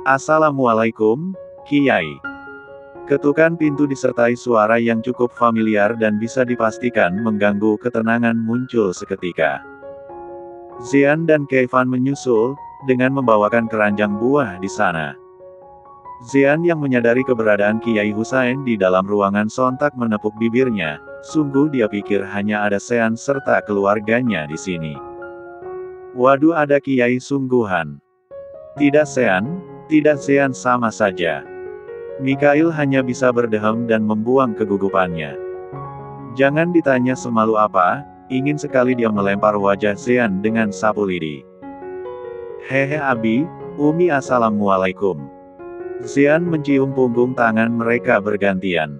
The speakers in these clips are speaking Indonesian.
Assalamualaikum, Kiai. Ketukan pintu disertai suara yang cukup familiar dan bisa dipastikan mengganggu ketenangan muncul seketika. Xian dan Kevin menyusul, dengan membawakan keranjang buah di sana. Xian yang menyadari keberadaan Kiai Husain di dalam ruangan sontak menepuk bibirnya, sungguh dia pikir hanya ada Xian serta keluarganya di sini. Waduh, ada Kiai sungguhan. Tidak Xian sama saja. Mikhail hanya bisa berdehem dan membuang kegugupannya. Jangan ditanya semalu apa, ingin sekali dia melempar wajah Xian dengan sapu lidi. Hehe Abi, Umi Assalamualaikum. Xian mencium punggung tangan mereka bergantian.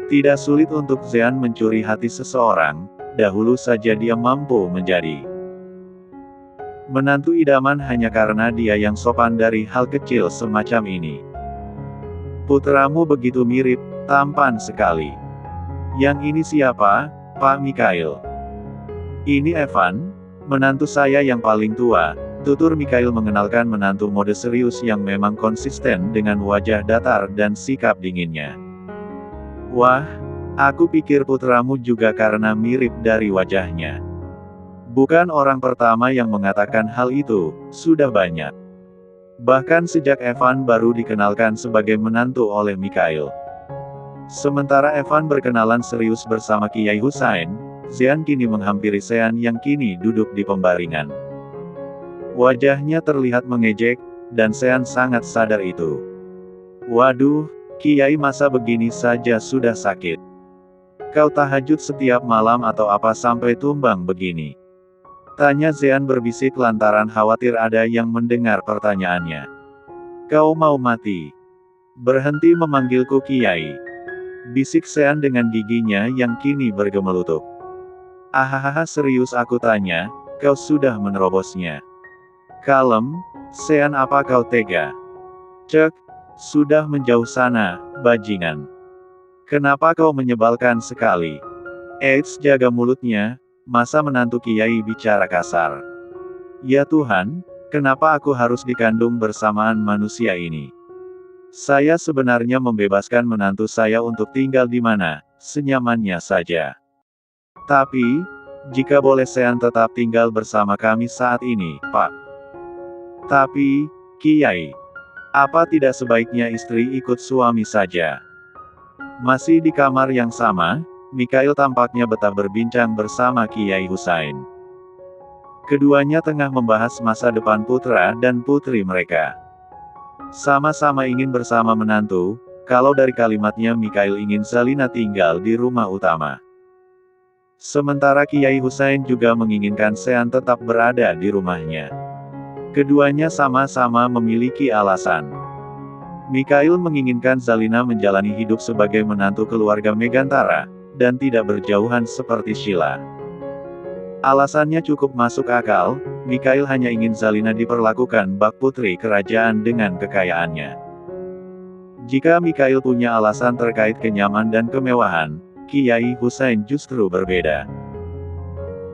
Tidak sulit untuk Xian mencuri hati seseorang, dahulu saja dia mampu menjadi menantu idaman hanya karena dia yang sopan dari hal kecil semacam ini. Putramu begitu mirip, tampan sekali. Yang ini siapa, Pak Mikhail? Ini Evan, menantu saya yang paling tua, tutur Mikhail mengenalkan menantu mode serius yang memang konsisten dengan wajah datar dan sikap dinginnya. Wah, aku pikir putramu juga karena mirip dari wajahnya. Bukan orang pertama yang mengatakan hal itu, sudah banyak. Bahkan sejak Evan baru dikenalkan sebagai menantu oleh Mikhail. Sementara Evan berkenalan serius bersama Kiai Husain, Xian kini menghampiri Xian yang kini duduk di pembaringan. Wajahnya terlihat mengejek, dan Xian sangat sadar itu. Waduh, Kiai masa begini saja sudah sakit. Kau tahajud setiap malam atau apa sampai tumbang begini? Tanya Xian berbisik lantaran khawatir ada yang mendengar pertanyaannya. Kau mau mati? Berhenti memanggilku Kiai. Bisik Xian dengan giginya yang kini bergemelutuk. Ahahaha, serius aku tanya, kau sudah menerobosnya? Kalem, Xian, apa kau tega? Cek, sudah menjauh sana, bajingan. Kenapa kau menyebalkan sekali? Eits, jaga mulutnya. Masa menantu Kiai bicara kasar? Ya Tuhan, kenapa aku harus dikandung bersamaan manusia ini? Saya sebenarnya membebaskan menantu saya untuk tinggal di mana, senyamannya saja. Tapi, jika boleh Xian tetap tinggal bersama kami saat ini, Pak. Tapi, Kiai, apa tidak sebaiknya istri ikut suami saja? Masih di kamar yang sama, Mikhail tampaknya betah berbincang bersama Kiai Husain. Keduanya tengah membahas masa depan putra dan putri mereka. Sama-sama ingin bersama menantu, kalau dari kalimatnya Mikhail ingin Zalina tinggal di rumah utama. Sementara Kiai Husain juga menginginkan Xian tetap berada di rumahnya. Keduanya sama-sama memiliki alasan. Mikhail menginginkan Zalina menjalani hidup sebagai menantu keluarga Megantara, dan tidak berjauhan seperti Sheila. Alasannya cukup masuk akal, Mikhail hanya ingin Zalina diperlakukan bak putri kerajaan dengan kekayaannya. Jika Mikhail punya alasan terkait kenyamanan dan kemewahan, Kiai Husain justru berbeda.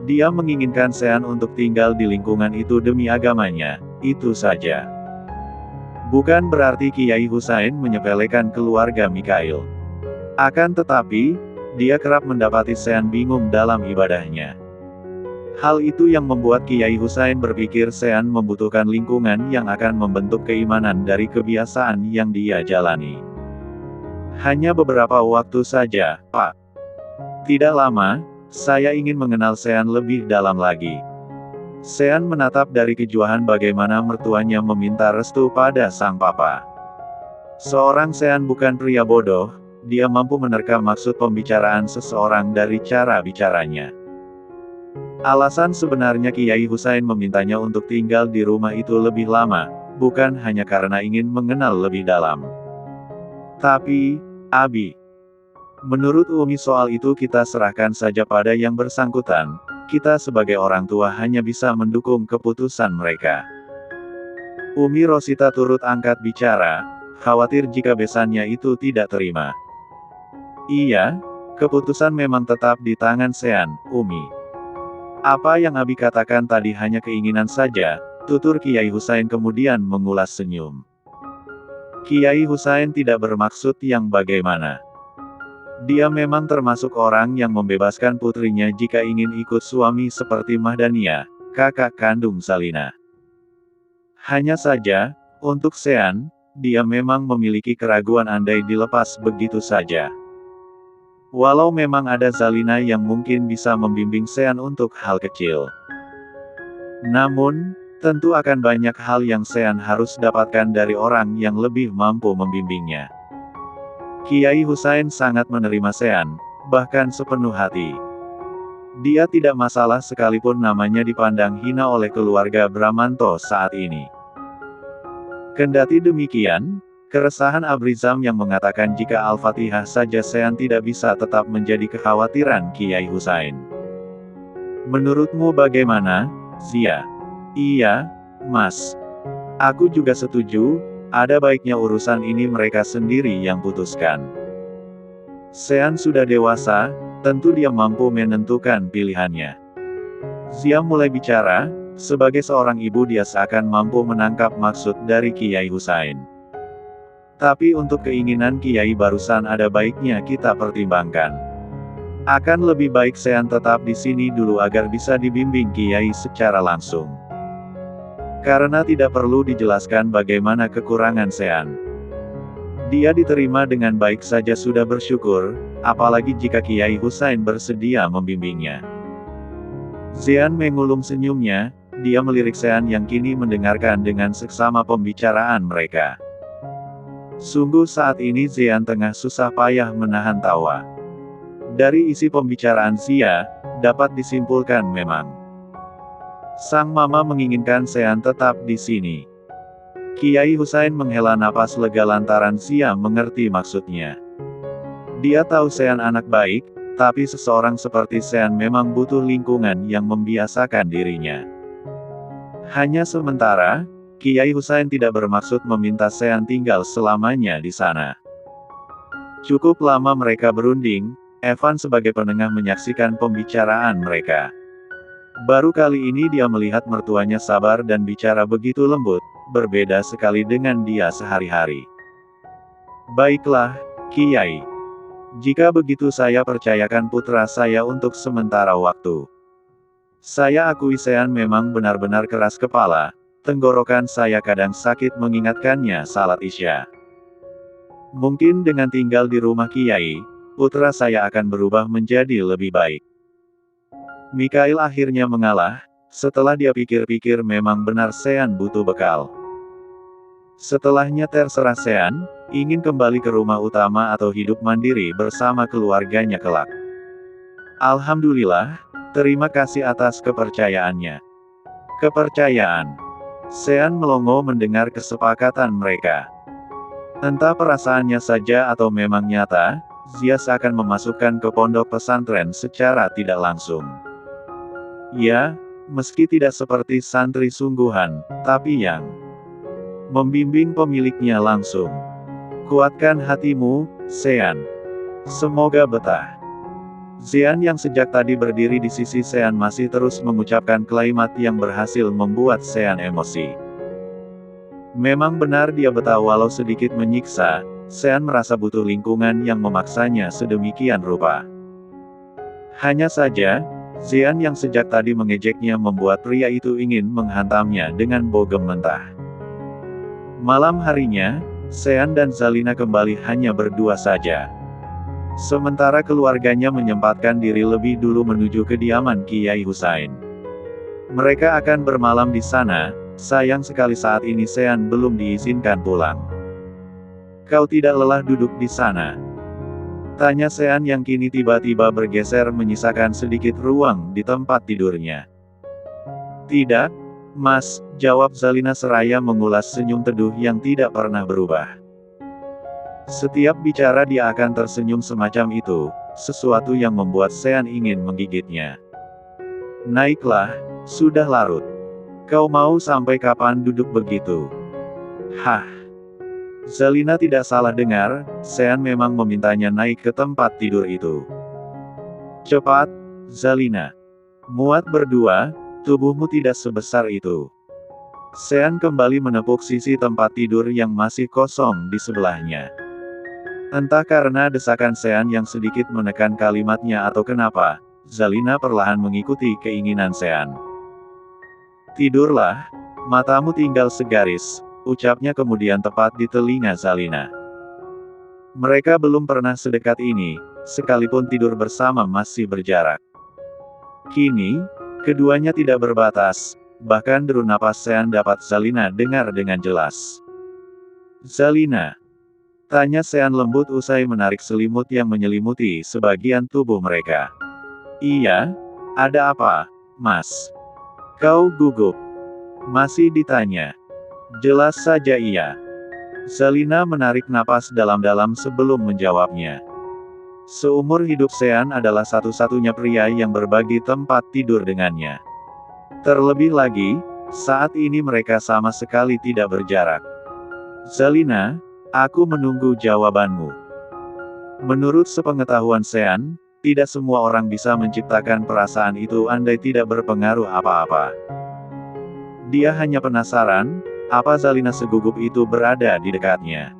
Dia menginginkan Xian untuk tinggal di lingkungan itu demi agamanya, itu saja. Bukan berarti Kiai Husain menyepelekan keluarga Mikhail. Akan tetapi, dia kerap mendapati Xian bingung dalam ibadahnya. Hal itu yang membuat Kiai Husain berpikir Xian membutuhkan lingkungan yang akan membentuk keimanan dari kebiasaan yang dia jalani. Hanya beberapa waktu saja, Pak. Tidak lama, saya ingin mengenal Xian lebih dalam lagi. Xian menatap dari kejauhan bagaimana mertuanya meminta restu pada sang papa. Seorang Xian bukan pria bodoh. Dia mampu menerka maksud pembicaraan seseorang dari cara bicaranya. Alasan sebenarnya Kiai Husain memintanya untuk tinggal di rumah itu lebih lama, bukan hanya karena ingin mengenal lebih dalam. Tapi, Abi, menurut Umi soal itu kita serahkan saja pada yang bersangkutan, kita sebagai orang tua hanya bisa mendukung keputusan mereka. Umi Rosita turut angkat bicara, khawatir jika besannya itu tidak terima. Iya, keputusan memang tetap di tangan Xian, Umi. Apa yang Abi katakan tadi hanya keinginan saja, tutur Kiai Husain kemudian mengulas senyum. Kiai Husain tidak bermaksud yang bagaimana. Dia memang termasuk orang yang membebaskan putrinya jika ingin ikut suami seperti Mahdania, kakak kandung Zalina. Hanya saja, untuk Sean, dia memang memiliki keraguan andai dilepas begitu saja. Walau memang ada Zalina yang mungkin bisa membimbing Sean untuk hal kecil. Namun, tentu akan banyak hal yang Sean harus dapatkan dari orang yang lebih mampu membimbingnya. Kiai Husain sangat menerima Sean, bahkan sepenuh hati. Dia tidak masalah sekalipun namanya dipandang hina oleh keluarga Bramanto saat ini. Kendati demikian, keresahan Abrizam yang mengatakan jika Al-Fatihah saja Sean tidak bisa tetap menjadi kekhawatiran Kiai Husain. Menurutmu bagaimana, Zia? Iya, Mas. Aku juga setuju. Ada baiknya urusan ini mereka sendiri yang putuskan. Sean sudah dewasa, tentu dia mampu menentukan pilihannya. Zia mulai bicara, sebagai seorang ibu dia seakan mampu menangkap maksud dari Kiai Husain. Tapi untuk keinginan Kiai barusan ada baiknya kita pertimbangkan. Akan lebih baik Sean tetap di sini dulu agar bisa dibimbing Kiai secara langsung. Karena tidak perlu dijelaskan bagaimana kekurangan Sean. Dia diterima dengan baik saja sudah bersyukur, apalagi jika Kiai Husain bersedia membimbingnya. Sean mengulum senyumnya, dia melirik Sean yang kini mendengarkan dengan seksama pembicaraan mereka. Sungguh saat ini Sean tengah susah payah menahan tawa. Dari isi pembicaraan Zia, dapat disimpulkan memang sang mama menginginkan Sean tetap di sini. Kiai Husain menghela napas lega lantaran Zia mengerti maksudnya. Dia tahu Sean anak baik, tapi seseorang seperti Sean memang butuh lingkungan yang membiasakan dirinya. Hanya sementara, Kiai Husain tidak bermaksud meminta Sean tinggal selamanya di sana. Cukup lama mereka berunding, Evan sebagai penengah menyaksikan pembicaraan mereka. Baru kali ini dia melihat mertuanya sabar dan bicara begitu lembut, berbeda sekali dengan dia sehari-hari. Baiklah, Kiai. Jika begitu saya percayakan putra saya untuk sementara waktu. Saya akui Sean memang benar-benar keras kepala, tenggorokan saya kadang sakit mengingatkannya salat Isya. Mungkin dengan tinggal di rumah Kiai, putra saya akan berubah menjadi lebih baik. Mikhail akhirnya mengalah, setelah dia pikir-pikir memang benar Sean butuh bekal. Setelahnya terserah Sean, ingin kembali ke rumah utama atau hidup mandiri bersama keluarganya kelak. Alhamdulillah, terima kasih atas kepercayaannya. Kepercayaan. Sean melongo mendengar kesepakatan mereka. Entah perasaannya saja atau memang nyata, Zia akan memasukkan ke pondok pesantren secara tidak langsung. Ya, meski tidak seperti santri sungguhan, tapi yang membimbing pemiliknya langsung. Kuatkan hatimu, Sean. Semoga betah. Sean yang sejak tadi berdiri di sisi Sean masih terus mengucapkan kalimat yang berhasil membuat Sean emosi. Memang benar dia betah walau sedikit menyiksa, Sean merasa butuh lingkungan yang memaksanya sedemikian rupa. Hanya saja, Sean yang sejak tadi mengejeknya membuat pria itu ingin menghantamnya dengan bogem mentah. Malam harinya, Sean dan Zalina kembali hanya berdua saja. Sementara keluarganya menyempatkan diri lebih dulu menuju kediaman Kiai Husain. Mereka akan bermalam di sana, sayang sekali saat ini Sean belum diizinkan pulang. Kau tidak lelah duduk di sana? Tanya Sean yang kini tiba-tiba bergeser menyisakan sedikit ruang di tempat tidurnya. Tidak, Mas, jawab Zalina seraya mengulas senyum teduh yang tidak pernah berubah. Setiap bicara dia akan tersenyum semacam itu, sesuatu yang membuat Sean ingin menggigitnya. Naiklah, sudah larut. Kau mau sampai kapan duduk begitu? Hah? Zalina tidak salah dengar, Sean memang memintanya naik ke tempat tidur itu. Cepat, Zalina. Muat berdua, tubuhmu tidak sebesar itu. Sean kembali menepuk sisi tempat tidur yang masih kosong di sebelahnya. Entah karena desakan Sean yang sedikit menekan kalimatnya atau kenapa, Zalina perlahan mengikuti keinginan Sean. "Tidurlah, matamu tinggal segaris," ucapnya kemudian tepat di telinga Zalina. Mereka belum pernah sedekat ini, sekalipun tidur bersama masih berjarak. Kini, keduanya tidak berbatas, bahkan deru napas Sean dapat Zalina dengar dengan jelas. "Zalina?" tanya Sean lembut usai menarik selimut yang menyelimuti sebagian tubuh mereka. "Iya? Ada apa, Mas? Kau gugup?" masih ditanya. "Jelas saja iya." Zalina menarik napas dalam-dalam sebelum menjawabnya. Seumur hidup Sean adalah satu-satunya pria yang berbagi tempat tidur dengannya. Terlebih lagi, saat ini mereka sama sekali tidak berjarak. "Zalina, aku menunggu jawabanmu." Menurut sepengetahuan Sean, tidak semua orang bisa menciptakan perasaan itu andai tidak berpengaruh apa-apa. Dia hanya penasaran, apa Zalina segugup itu berada di dekatnya.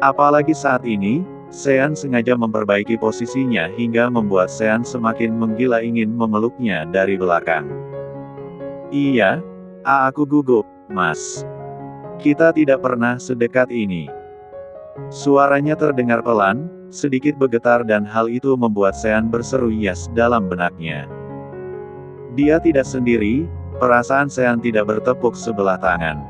Apalagi saat ini, Sean sengaja memperbaiki posisinya hingga membuat Sean semakin menggila ingin memeluknya dari belakang. "Iya, aku gugup, Mas. Kita tidak pernah sedekat ini." Suaranya terdengar pelan, sedikit bergetar dan hal itu membuat Sean berseru yes dalam benaknya. Dia tidak sendiri, perasaan Sean tidak bertepuk sebelah tangan.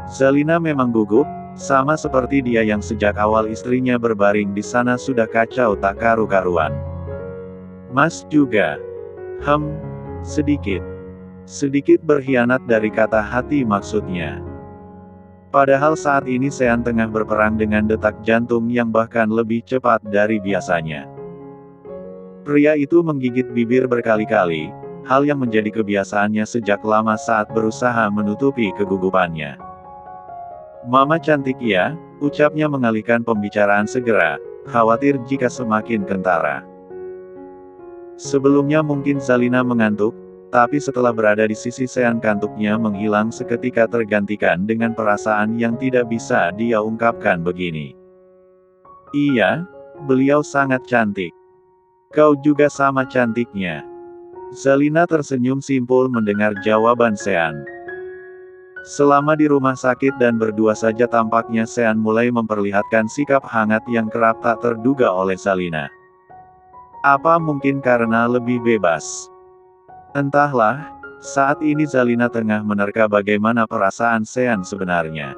Zalina memang gugup, sama seperti dia yang sejak awal istrinya berbaring di sana sudah kacau tak karu-karuan. "Mas juga?" Sedikit. Sedikit berkhianat dari kata hati maksudnya. Padahal saat ini Sean tengah berperang dengan detak jantung yang bahkan lebih cepat dari biasanya. Pria itu menggigit bibir berkali-kali, hal yang menjadi kebiasaannya sejak lama saat berusaha menutupi kegugupannya. "Mama cantik ya," ucapnya mengalihkan pembicaraan segera, khawatir jika semakin kentara. Sebelumnya mungkin Zalina mengantuk, tapi setelah berada di sisi Sean kantuknya menghilang seketika tergantikan dengan perasaan yang tidak bisa dia ungkapkan begini. "Iya, beliau sangat cantik. Kau juga sama cantiknya." Zalina tersenyum simpul mendengar jawaban Sean. Selama di rumah sakit dan berdua saja tampaknya Sean mulai memperlihatkan sikap hangat yang kerap tak terduga oleh Zalina. Apa mungkin karena lebih bebas? Entahlah, saat ini Zalina tengah menerka bagaimana perasaan Sean sebenarnya.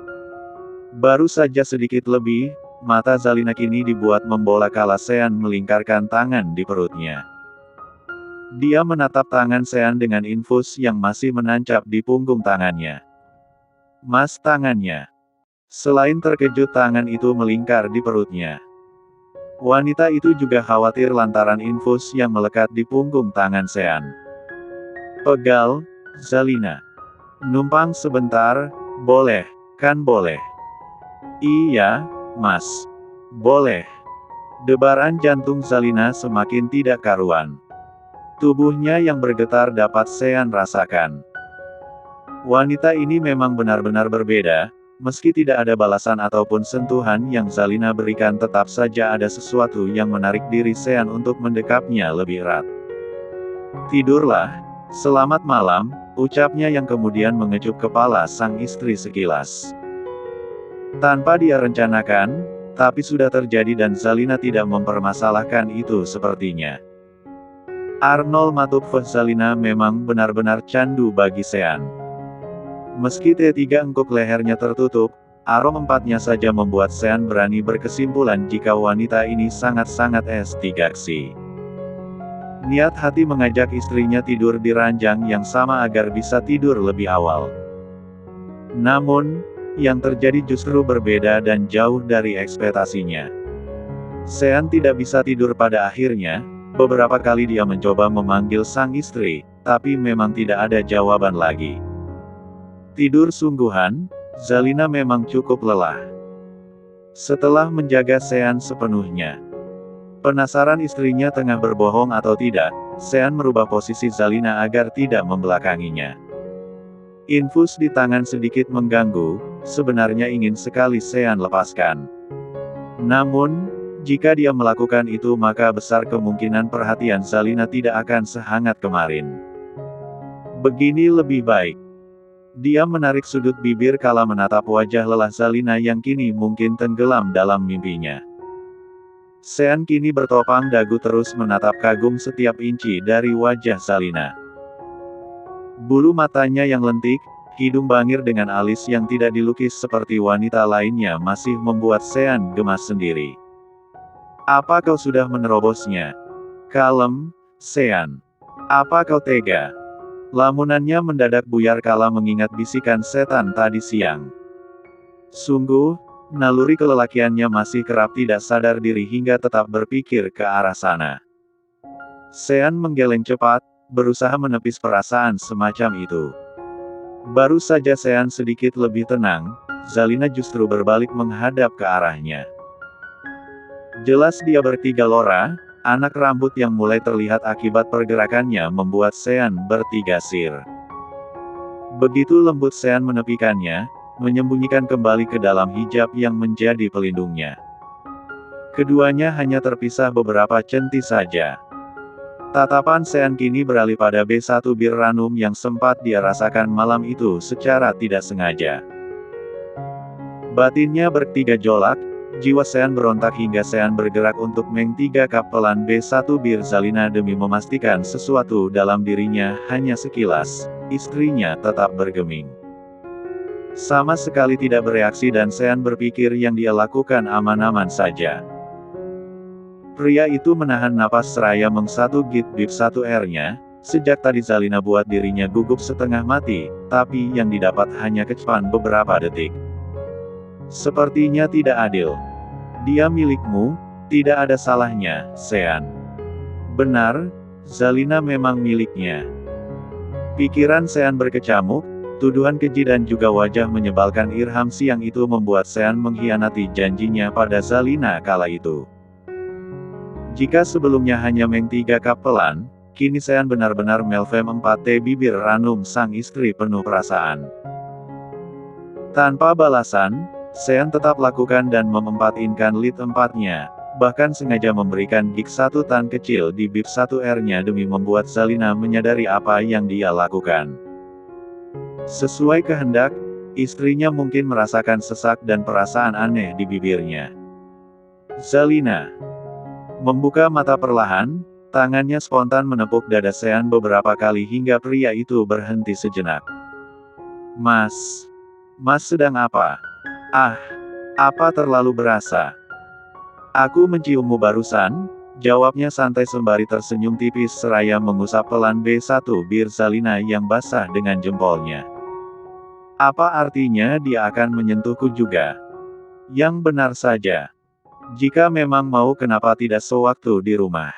Baru saja sedikit lebih, mata Zalina kini dibuat membola kala Sean melingkarkan tangan di perutnya. Dia menatap tangan Sean dengan infus yang masih menancap di punggung tangannya. "Mas, tangannya." Selain terkejut tangan itu melingkar di perutnya. Wanita itu juga khawatir lantaran infus yang melekat di punggung tangan Sean. "Pegal, Zalina. Numpang sebentar, boleh, kan boleh?" "Iya, Mas. Boleh." Debaran jantung Zalina semakin tidak karuan. Tubuhnya yang bergetar dapat Sean rasakan. Wanita ini memang benar-benar berbeda, meski tidak ada balasan ataupun sentuhan yang Zalina berikan tetap saja ada sesuatu yang menarik diri Sean untuk mendekapnya lebih erat. "Tidurlah, selamat malam," ucapnya yang kemudian mengecup kepala sang istri sekilas. Tanpa dia rencanakan, tapi sudah terjadi dan Zalina tidak mempermasalahkan itu sepertinya. Arnold Matupve Zalina memang benar-benar candu bagi Sean. Meski T3 engkuk lehernya tertutup, arom empatnya saja membuat Sean berani berkesimpulan jika wanita ini sangat-sangat S3-ksi. Niat hati mengajak istrinya tidur di ranjang yang sama agar bisa tidur lebih awal. Namun, yang terjadi justru berbeda dan jauh dari ekspektasinya. Sean tidak bisa tidur pada akhirnya, beberapa kali dia mencoba memanggil sang istri, tapi memang tidak ada jawaban lagi. Tidur sungguhan, Zalina memang cukup lelah. Setelah menjaga Sean sepenuhnya. Penasaran istrinya tengah berbohong atau tidak, Sean merubah posisi Zalina agar tidak membelakanginya. Infus di tangan sedikit mengganggu, sebenarnya ingin sekali Sean lepaskan. Namun, jika dia melakukan itu maka besar kemungkinan perhatian Zalina tidak akan sehangat kemarin. Begini lebih baik. Dia menarik sudut bibir kala menatap wajah lelah Zalina yang kini mungkin tenggelam dalam mimpinya. Sean kini bertopang dagu terus menatap kagum setiap inci dari wajah Zalina. Bulu matanya yang lentik, hidung bangir dengan alis yang tidak dilukis seperti wanita lainnya masih membuat Sean gemas sendiri. Apa kau sudah menerobosnya? Kalem, Sean. Apa kau tega? Lamunannya mendadak buyar kala mengingat bisikan setan tadi siang. Sungguh, naluri kelelakiannya masih kerap tidak sadar diri hingga tetap berpikir ke arah sana. Sean menggeleng cepat, berusaha menepis perasaan semacam itu. Baru saja Sean sedikit lebih tenang, Zalina justru berbalik menghadap ke arahnya. Jelas dia bertiga lora, anak rambut yang mulai terlihat akibat pergerakannya membuat Sean bertiga sir. Begitu lembut Sean menepikannya, menyembunyikan kembali ke dalam hijab yang menjadi pelindungnya. Keduanya hanya terpisah beberapa centi saja. Tatapan Sean kini beralih pada B1 bir ranum yang sempat dia rasakan malam itu secara tidak sengaja. Batinnya bertiga jolak, jiwa Sean berontak hingga Sean bergerak untuk meng-3 kap pelan B1 bir Zalina demi memastikan sesuatu dalam dirinya hanya sekilas, istrinya tetap bergeming. Sama sekali tidak bereaksi dan Sean berpikir yang dia lakukan aman-aman saja. Pria itu menahan napas seraya meng-1 git bip 1 R-nya, sejak tadi Zalina buat dirinya gugup setengah mati, tapi yang didapat hanya kecapan beberapa detik. Sepertinya tidak adil. Dia milikmu, tidak ada salahnya, Sean. Benar, Zalina memang miliknya. Pikiran Sean berkecamuk, tuduhan keji dan juga wajah menyebalkan Irham siang itu membuat Sean mengkhianati janjinya pada Zalina kala itu. Jika sebelumnya hanya meng-3 kap pelan, kini Sean benar-benar melfem 4 bibir ranum sang istri penuh perasaan. Tanpa balasan, Sean tetap lakukan dan memempatinkan lead 4-nya, bahkan sengaja memberikan gig 1 tan kecil di bib 1 R-nya demi membuat Zalina menyadari apa yang dia lakukan. Sesuai kehendak, istrinya mungkin merasakan sesak dan perasaan aneh di bibirnya. Zalina membuka mata perlahan, tangannya spontan menepuk dada Sean beberapa kali hingga pria itu berhenti sejenak. Mas sedang apa? Ah, apa terlalu berasa? Aku menciummu barusan, jawabnya santai sembari tersenyum tipis seraya mengusap pelan B1 bir Zalina yang basah dengan jempolnya. Apa artinya dia akan menyentuhku juga? Yang benar saja. Jika memang mau kenapa tidak sewaktu di rumah?